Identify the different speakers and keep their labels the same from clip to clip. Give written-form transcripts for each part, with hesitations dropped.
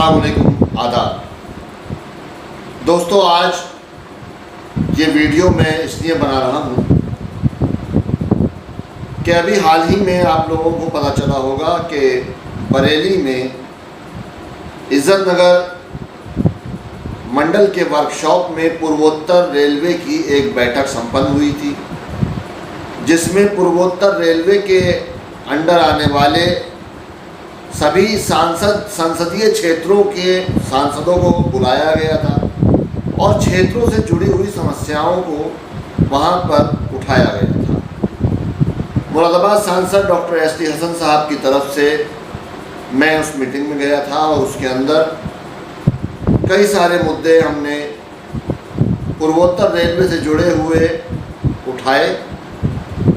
Speaker 1: अस्सलाम वालेकुम, आदाब। दोस्तों, आज ये वीडियो मैं इसलिए बना रहा हूँ कि अभी हाल ही में आप लोगों को पता चला होगा कि बरेली में इज़्ज़त नगर मंडल के वर्कशॉप में पूर्वोत्तर रेलवे की एक बैठक संपन्न हुई थी, जिसमें पूर्वोत्तर रेलवे के अंडर आने वाले सभी संसदीय क्षेत्रों के सांसदों को बुलाया गया था और क्षेत्रों से जुड़ी हुई समस्याओं को वहां पर उठाया गया था। मुरादाबाद सांसद डॉक्टर एस.टी. हसन साहब की तरफ से मैं उस मीटिंग में गया था और उसके अंदर कई सारे मुद्दे हमने पूर्वोत्तर रेलवे से जुड़े हुए उठाए,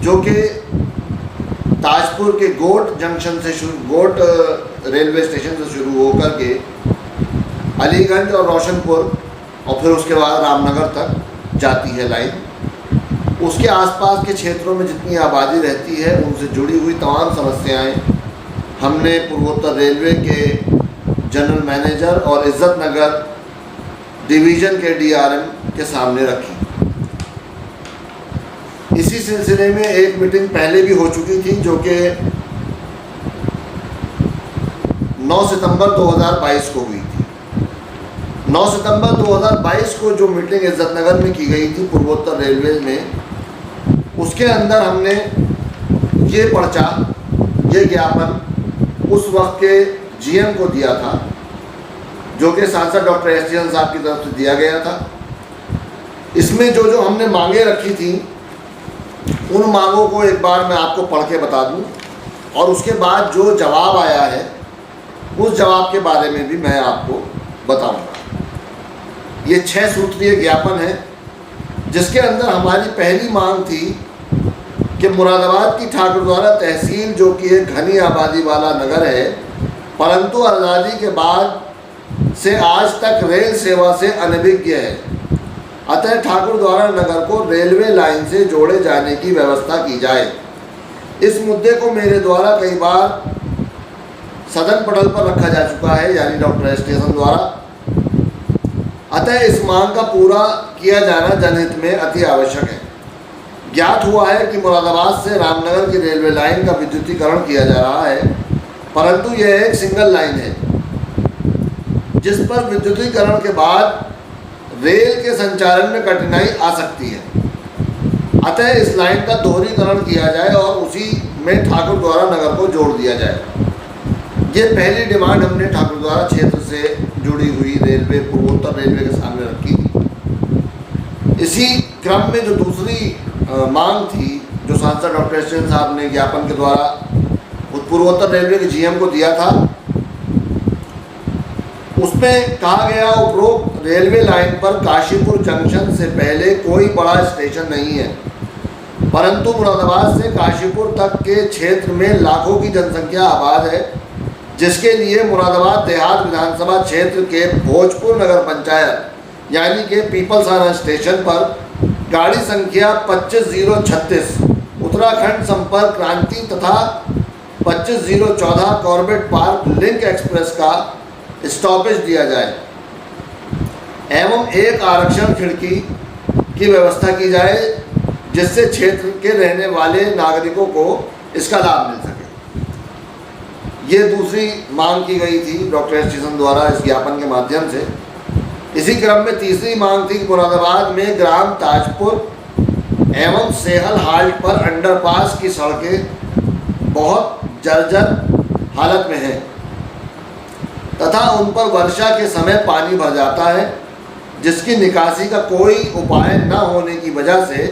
Speaker 1: जो कि ताजपुर के गोट जंक्शन से गोट रेलवे स्टेशन से शुरू होकर के अलीगंज और रोशनपुर और फिर उसके बाद रामनगर तक जाती है लाइन। उसके आसपास के क्षेत्रों में जितनी आबादी रहती है उनसे जुड़ी हुई तमाम समस्याएं हमने पूर्वोत्तर रेलवे के जनरल मैनेजर और इज़्ज़त नगर डिवीज़न के DRM के सामने रखी। इसी सिलसिले में एक मीटिंग पहले भी हो चुकी थी, जो कि 9 सितंबर 2022 को हुई थी। 9 सितंबर 2022 को जो मीटिंग इज़्ज़त नगर में की गई थी पूर्वोत्तर रेलवे में, उसके अंदर हमने ये पर्चा, ये ज्ञापन उस वक्त के GM को दिया था, जो कि सांसद डॉक्टर एस.टी. हसन साहब की तरफ से दिया गया था। इसमें जो हमने मांगे रखी थी, उन मांगों को एक बार मैं आपको पढ़ के बता दूं और उसके बाद जो जवाब आया है उस जवाब के बारे में भी मैं आपको बताऊंगा। ये 6 सूत्रीय ज्ञापन है, जिसके अंदर हमारी पहली मांग थी कि मुरादाबाद की ठाकुरद्वारा तहसील, जो कि एक घनी आबादी वाला नगर है, परंतु आज़ादी के बाद से आज तक रेल सेवा से अनभिज्ञ है, अतः ठाकुरद्वारा नगर को रेलवे लाइन से जोड़े जाने की व्यवस्था की जाए। इस मुद्दे को मेरे द्वारा कई बार सदन पटल पर रखा जा चुका है, यानी डॉक्टर एस.टी. हसन द्वारा। अतः इस मांग का पूरा किया जाना जनहित में अति आवश्यक है। ज्ञात हुआ है कि मुरादाबाद से रामनगर की रेलवे लाइन का विद्युतीकरण किया जा रहा है, परंतु यह एक सिंगल लाइन है, जिस पर विद्युतीकरण के बाद रेल के संचालन में कठिनाई आ सकती है। अतः इस लाइन का दोहरीकरण किया जाए और उसी में ठाकुरद्वारा नगर को जोड़ दिया जाए। ये पहली डिमांड हमने ठाकुरद्वारा क्षेत्र से जुड़ी हुई रेलवे, पूर्वोत्तर रेलवे के सामने रखी थी। इसी क्रम में जो दूसरी मांग थी, जो सांसद डॉक्टर एस.टी. हसन साहब ने ज्ञापन के द्वारा पूर्वोत्तर रेलवे के GM को दिया था, उसमें कहा गया उपरोक्त रेलवे लाइन पर काशीपुर जंक्शन से पहले कोई बड़ा स्टेशन नहीं है, परंतु मुरादाबाद से काशीपुर तक के क्षेत्र में लाखों की जनसंख्या आबाद है, जिसके लिए मुरादाबाद देहात विधानसभा क्षेत्र के भोजपुर नगर पंचायत यानी कि पीपलसाना स्टेशन पर गाड़ी संख्या 25036 उत्तराखंड संपर्क क्रांति तथा 25014 कॉर्बेट पार्क लिंक एक्सप्रेस का स्टॉपेज दिया जाए एवं एक आरक्षण खिड़की की व्यवस्था की जाए, जिससे क्षेत्र के रहने वाले नागरिकों को इसका लाभ मिल सके। ये दूसरी मांग की गई थी डॉक्टर एस.टी. हसन द्वारा इस ज्ञापन के माध्यम से। इसी क्रम में तीसरी मांग थी कि मुरादाबाद में ग्राम ताजपुर एवं सेहल हाल्ट पर अंडरपास की सड़कें बहुत जर्जर हालत में हैं तथा उन पर वर्षा के समय पानी भर जाता है, जिसकी निकासी का कोई उपाय न होने की वजह से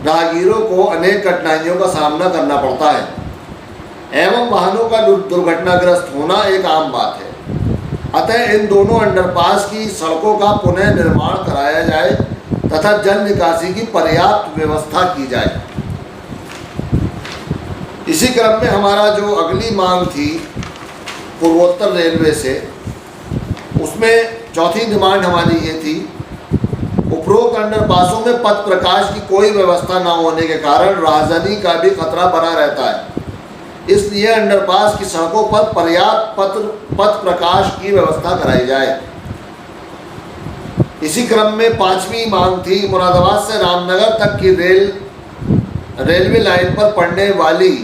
Speaker 1: राहगीरों को अनेक कठिनाइयों का सामना करना पड़ता है एवं वाहनों का दुर्घटनाग्रस्त होना एक आम बात है। अतः इन दोनों अंडरपास की सड़कों का पुनः निर्माण कराया जाए तथा जल निकासी की पर्याप्त व्यवस्था की जाए। इसी क्रम में हमारा जो अगली मांग थी पूर्वोत्तर रेलवे से, उसमें चौथी डिमांड हमारी ये थी, उपरोक्त अंडरपासों में पथ प्रकाश की कोई व्यवस्था न होने के कारण राहजनी का भी खतरा बना रहता है। इसलिए अंडरपास की सड़कों पर पर्याप्त पथ प्रकाश की व्यवस्था कराई जाए। इसी क्रम में पांचवी मांग थी, मुरादाबाद से रामनगर तक की रेलवे लाइन पर पड़ने वाली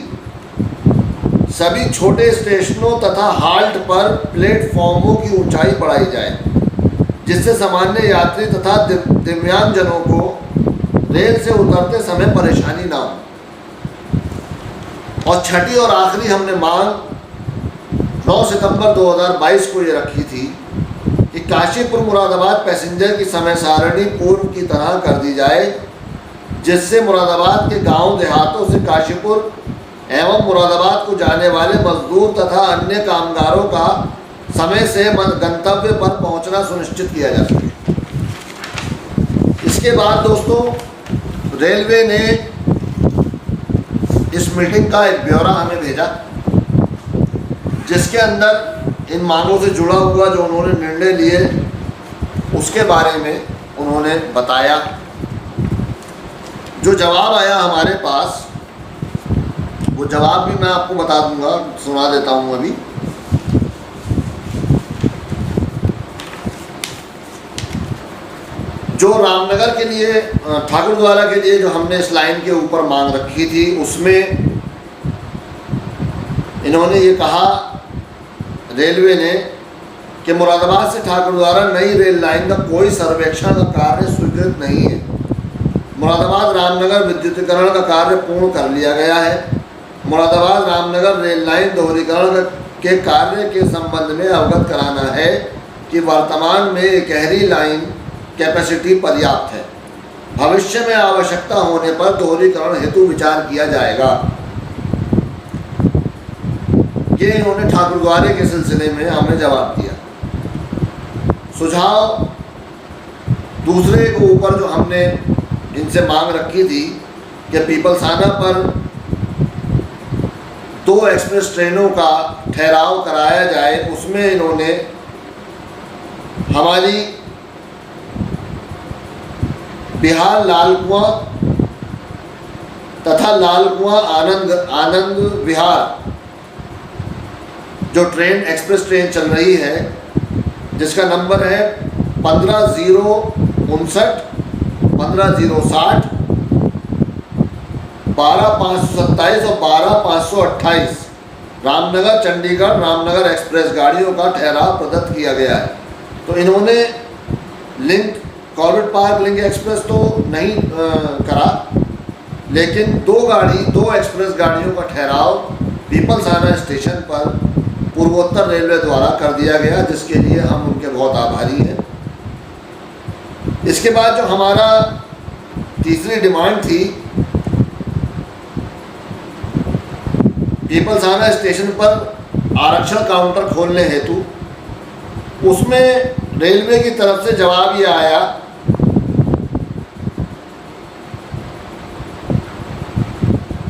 Speaker 1: सभी छोटे स्टेशनों तथा हाल्ट पर प्लेटफॉर्मों की ऊंचाई बढ़ाई जाए, जिससे सामान्य यात्री तथा दिव्यांगजनों को रेल से उतरते समय परेशानी ना हो। और छठी और आखिरी हमने मांग 9 सितंबर 2022 को ये रखी थी कि काशीपुर मुरादाबाद पैसेंजर की समय सारणी पूर्व की तरह कर दी जाए, जिससे मुरादाबाद के गांव देहातों से काशीपुर एवं मुरादाबाद को जाने वाले मजदूर तथा अन्य कामगारों का समय से गंतव्य पर पहुंचना सुनिश्चित किया जा सके। इसके बाद दोस्तों, रेलवे ने इस मीटिंग का एक ब्यौरा हमें भेजा, जिसके अंदर इन मांगों से जुड़ा हुआ जो उन्होंने निर्णय लिए उसके बारे में उन्होंने बताया। जो जवाब आया हमारे पास, वो जवाब भी मैं आपको बता दूंगा, सुना देता हूँ अभी। जो रामनगर के लिए, ठाकुरद्वारा के लिए जो हमने इस लाइन के ऊपर मांग रखी थी, उसमें इन्होंने ये कहा रेलवे ने कि मुरादाबाद से ठाकुरद्वारा नई रेल लाइन का कोई सर्वेक्षण का कार्य स्वीकृत नहीं है। मुरादाबाद रामनगर विद्युतीकरण का कार्य पूर्ण कर लिया गया है। मुरादाबाद रामनगर रेल लाइन दोहरीकरण के कार्य के संबंध में अवगत कराना है कि वर्तमान में इकहरी लाइन कैपेसिटी पर्याप्त है। भविष्य में आवश्यकता होने पर दोहरीकरण हेतु विचार किया जाएगा। ये इन्होंने ठाकुरद्वारे के सिलसिले में हमें जवाब दिया। सुझाव दूसरे के ऊपर जो हमने इनसे मांग रखी थी कि पीपलसाना पर 2 एक्सप्रेस ट्रेनों का ठहराव कराया जाए, उसमें इन्होंने हमारी बिहार लालकुआं तथा लालकुआं आनंद विहार जो ट्रेन एक्सप्रेस ट्रेन चल रही है, जिसका नंबर है 15059, 15060, 12527 और 12528 रामनगर चंडीगढ़ रामनगर एक्सप्रेस गाड़ियों का ठहराव प्रदत्त किया गया है। तो इन्होंने link Corbett park link express तो नहीं करा, लेकिन 2 एक्सप्रेस गाड़ियों का ठहराव पीपलसाना स्टेशन पर पूर्वोत्तर रेलवे द्वारा कर दिया गया, जिसके लिए हम उनके बहुत आभारी हैं। इसके बाद जो हमारा तीसरी डिमांड थी, पीपलसाना स्टेशन पर आरक्षण काउंटर खोलने हेतु, उसमें रेलवे की तरफ से जवाब ये आया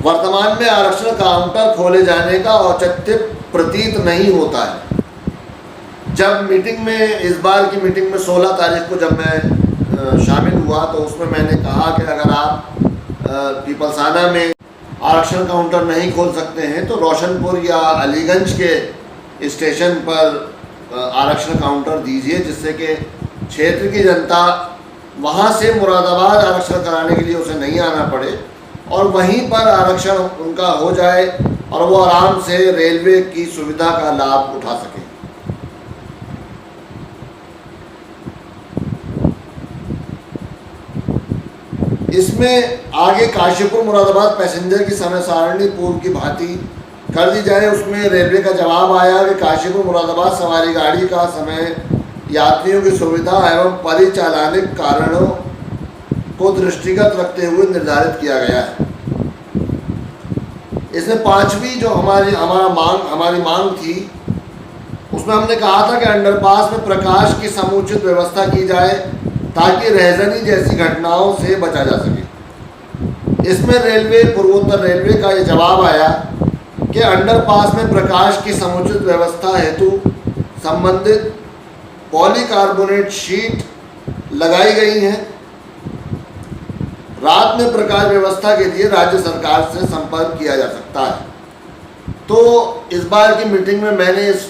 Speaker 1: वर्तमान में आरक्षण काउंटर खोले जाने का औचित्य प्रतीत नहीं होता है। जब मीटिंग में, इस बार की मीटिंग में 16 तारीख को जब मैं शामिल हुआ, तो उसमें मैंने कहा कि अगर आप पीपलसाना में आरक्षण काउंटर नहीं खोल सकते हैं तो रोशनपुर या अलीगंज के स्टेशन पर आरक्षण काउंटर दीजिए, जिससे कि क्षेत्र की जनता वहाँ से मुरादाबाद आरक्षण कराने के लिए उसे नहीं आना पड़े और वहीं पर आरक्षण उनका हो जाए और वो आराम से रेलवे की सुविधा का लाभ उठा सके। इसमें आगे काशीपुर मुरादाबाद पैसेंजर की समय सारणी पूर्व की भांति कर दी जाए। उसमें रेलवे का जवाब आया कि काशीपुर मुरादाबाद सवारी गाड़ी का समय यात्रियों की सुविधा एवं परिचालनिक कारणों को दृष्टिगत रखते हुए निर्धारित किया गया है। इसमें पांचवी जो हमारी मांग थी, उसमें हमने कहा था कि अंडरपास में प्रकाश की समुचित व्यवस्था की जाए ताकि रहजनी जैसी घटनाओं से बचा जा सके। इसमें पूर्वोत्तर रेलवे का ये जवाब आया कि अंडरपास में प्रकाश की समुचित व्यवस्था हेतु संबंधित पॉलीकार्बोनेट शीट लगाई गई हैं। रात में प्रकाश व्यवस्था के लिए राज्य सरकार से संपर्क किया जा सकता है। तो इस बार की मीटिंग में मैंने इस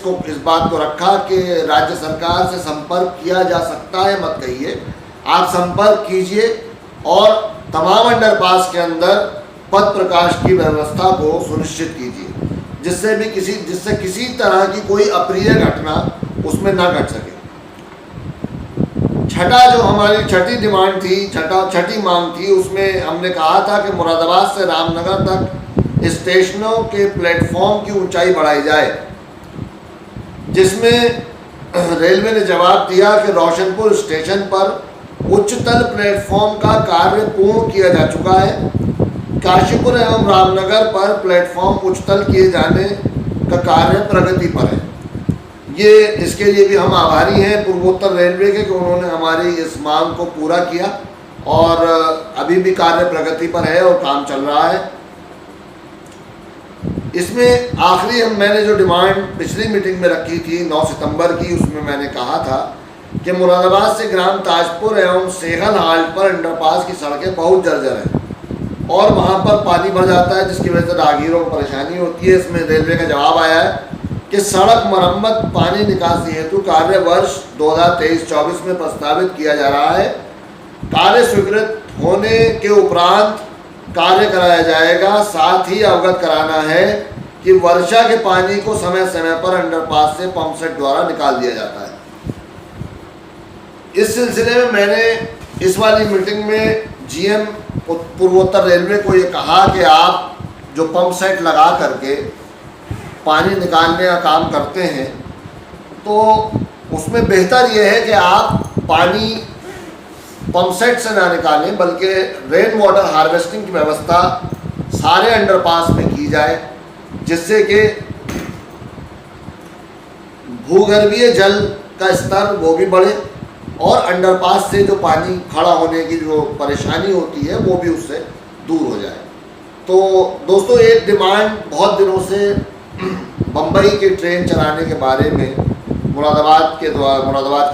Speaker 1: बात को रखा कि राज्य सरकार से संपर्क किया जा सकता है, मत कहिए, आप संपर्क कीजिए और तमाम अंडरपास के अंदर पथ प्रकाश की व्यवस्था को सुनिश्चित कीजिए, जिससे किसी तरह की कोई अप्रिय घटना उसमें ना घट सके। छठा जो हमारी छठी डिमांड थी, छठी मांग थी, उसमें हमने कहा था कि मुरादाबाद से रामनगर तक स्टेशनों के प्लेटफॉर्म की ऊंचाई बढ़ाई जाए, जिसमें रेलवे ने जवाब दिया कि रोशनपुर स्टेशन पर उच्चतल प्लेटफॉर्म का कार्य पूर्ण किया जा चुका है। काशीपुर एवं रामनगर पर प्लेटफॉर्म उच्चतल किए जाने का कार्य प्रगति पर है। इसके लिए भी हम आभारी हैं पूर्वोत्तर रेलवे के कि उन्होंने हमारी इस मांग को पूरा किया और अभी भी कार्य प्रगति पर है और काम चल रहा है। इसमें आखिरी मैंने जो डिमांड पिछली मीटिंग में रखी थी 9 सितंबर की, उसमें मैंने कहा था कि मुरादाबाद से ग्राम ताजपुर एवं सेहल हाल्ट पर अंडरपास की सड़कें बहुत जर्जर हैं और वहां पर पानी भर जाता है, जिसकी वजह से राहगीरों को परेशानी होती है। इसमें रेलवे का जवाब आया है कि सड़क मरम्मत पानी निकासी हेतु कार्य वर्ष 2023-24 में प्रस्तावित किया जा रहा है। कार्य स्वीकृत होने के उपरांत कार्य कराया जाएगा। साथ ही अवगत कराना है कि वर्षा के पानी को समय समय पर अंडरपास से पंप सेट द्वारा निकाल दिया जाता है। इस सिलसिले में मैंने इस वाली मीटिंग में जीएम पूर्वोत्तर रेलवे को ये कहा कि आप जो पंप सेट लगा करके पानी निकालने का काम करते हैं, तो उसमें बेहतर ये है कि आप पानी पंप सेट से ना निकालें, बल्कि रेन वाटर हार्वेस्टिंग की व्यवस्था सारे अंडरपास में की जाए, जिससे कि भूगर्भीय जल का स्तर वो भी बढ़े और अंडरपास से जो पानी खड़ा होने की जो परेशानी होती है वो भी उससे दूर हो जाए। तो दोस्तों, एक डिमांड बहुत दिनों से बम्बई की ट्रेन चलाने के बारे में मुरादाबाद की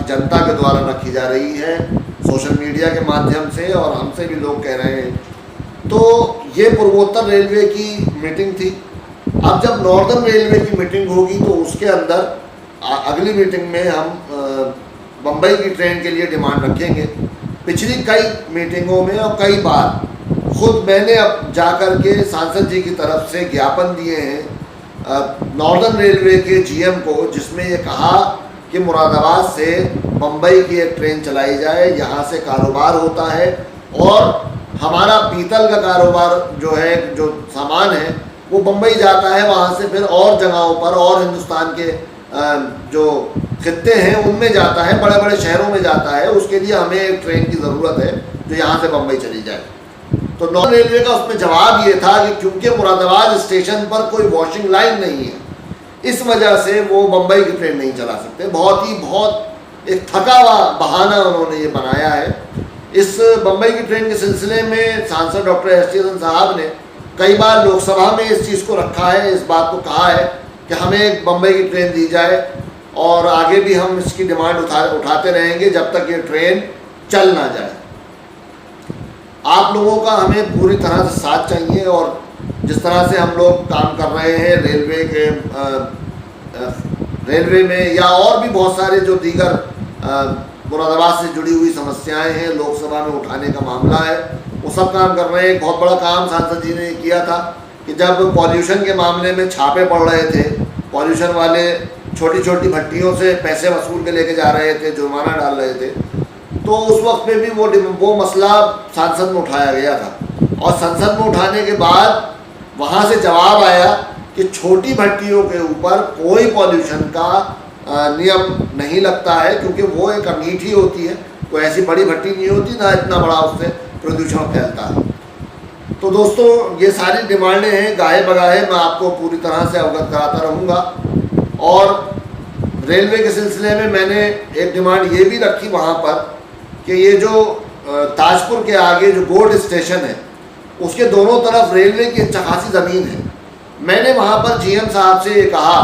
Speaker 1: जनता के द्वारा रखी जा रही है, सोशल मीडिया के माध्यम से, और हमसे भी लोग कह रहे हैं। तो ये पूर्वोत्तर रेलवे की मीटिंग थी। अब जब नॉर्दर्न रेलवे की मीटिंग होगी तो उसके अंदर अगली मीटिंग में हम बम्बई की ट्रेन के लिए डिमांड रखेंगे। पिछली कई मीटिंगों में और कई बार खुद मैंने अब जाकर के सांसद जी की तरफ से ज्ञापन दिए हैं नॉर्दर्न रेलवे के जीएम को, जिसमें ये कहा कि मुरादाबाद से बम्बई की एक ट्रेन चलाई जाए, यहाँ से कारोबार होता है और हमारा पीतल का कारोबार जो है, जो सामान है वो बम्बई जाता है, वहाँ से फिर और जगहों पर और हिंदुस्तान के जो खित्ते हैं उनमें जाता है, बड़े बड़े शहरों में जाता है। उसके लिए हमें एक ट्रेन की ज़रूरत है जो यहाँ से बम्बई चली जाए। तो नॉर्दर्न रेलवे का उसमें जवाब ये था कि क्योंकि मुरादाबाद स्टेशन पर कोई वॉशिंग लाइन नहीं है, इस वजह से वो बम्बई की ट्रेन नहीं चला सकते। बहुत एक थका हुआ बहाना उन्होंने ये बनाया है। इस बम्बई की ट्रेन के सिलसिले में सांसद डॉक्टर एस.टी. हसन साहब ने कई बार लोकसभा में इस चीज़ को रखा है, इस बात को कहा है कि हमें एक बम्बई की ट्रेन दी जाए, और आगे भी हम इसकी डिमांड उठाते रहेंगे जब तक ये ट्रेन चल ना जाए। आप लोगों का हमें पूरी तरह से साथ चाहिए, और जिस तरह से हम लोग काम कर रहे हैं रेलवे में या और भी बहुत सारे जो दीगर मुरादाबाद से जुड़ी हुई समस्याएं हैं, लोकसभा में उठाने का मामला है, वो सब काम कर रहे हैं। एक बहुत बड़ा काम सांसद जी ने किया था कि जब पॉल्यूशन के मामले में छापे पड़ रहे थे, पॉल्यूशन वाले छोटी छोटी भट्टियों से पैसे वसूल के लेके जा रहे थे, जुर्माना डाल रहे थे, तो उस वक्त में भी वो मसला संसद में उठाया गया था। और संसद में उठाने के बाद वहाँ से जवाब आया कि छोटी भट्टियों के ऊपर कोई पॉल्यूशन का नियम नहीं लगता है, क्योंकि वो एक अंगीठी होती है, कोई ऐसी बड़ी भट्टी नहीं होती, ना इतना बड़ा उससे प्रदूषण फैलता है। तो दोस्तों, ये सारी डिमांडें हैं, गाहे बगाहे मैं आपको पूरी तरह से अवगत कराता रहूँगा। और रेलवे के सिलसिले में मैंने एक डिमांड ये भी रखी वहाँ पर कि ये जो ताजपुर के आगे जो गोड स्टेशन है, उसके दोनों तरफ रेलवे की अच्छा खासी ज़मीन है। मैंने वहाँ पर जीएम साहब से ये कहा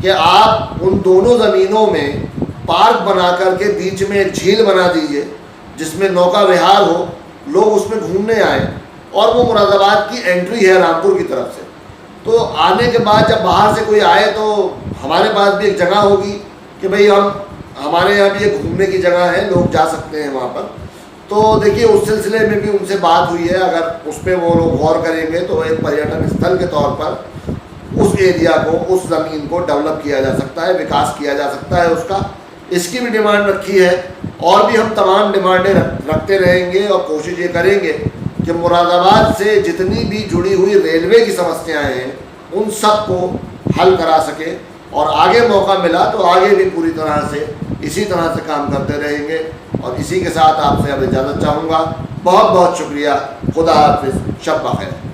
Speaker 1: कि आप उन दोनों ज़मीनों में पार्क बना करके बीच में एक झील बना दीजिए, जिसमें नौका विहार हो, लोग उसमें घूमने आए, और वो मुरादाबाद की एंट्री है रामपुर की तरफ से, तो आने के बाद जब बाहर से कोई आए तो हमारे पास भी एक जगह होगी कि भाई हमारे यहाँ भी एक घूमने की जगह है, लोग जा सकते हैं वहाँ पर। तो देखिए उस सिलसिले में भी उनसे बात हुई है, अगर उस पर वो लोग गौर करेंगे तो एक पर्यटन स्थल के तौर पर उस एरिया को, उस ज़मीन को डेवलप किया जा सकता है, विकास किया जा सकता है उसका। इसकी भी डिमांड रखी है और भी हम तमाम डिमांडें रखते रहेंगे और कोशिश ये करेंगे कि मुरादाबाद से जितनी भी जुड़ी हुई रेलवे की समस्याएं हैं उन सब को हल करा सके, और आगे मौका मिला तो आगे भी पूरी तरह से इसी तरह से काम करते रहेंगे। और इसी के साथ आपसे अब इजाज़त चाहूँगा। बहुत बहुत शुक्रिया। खुदा हाफिज़। शब बख़ैर।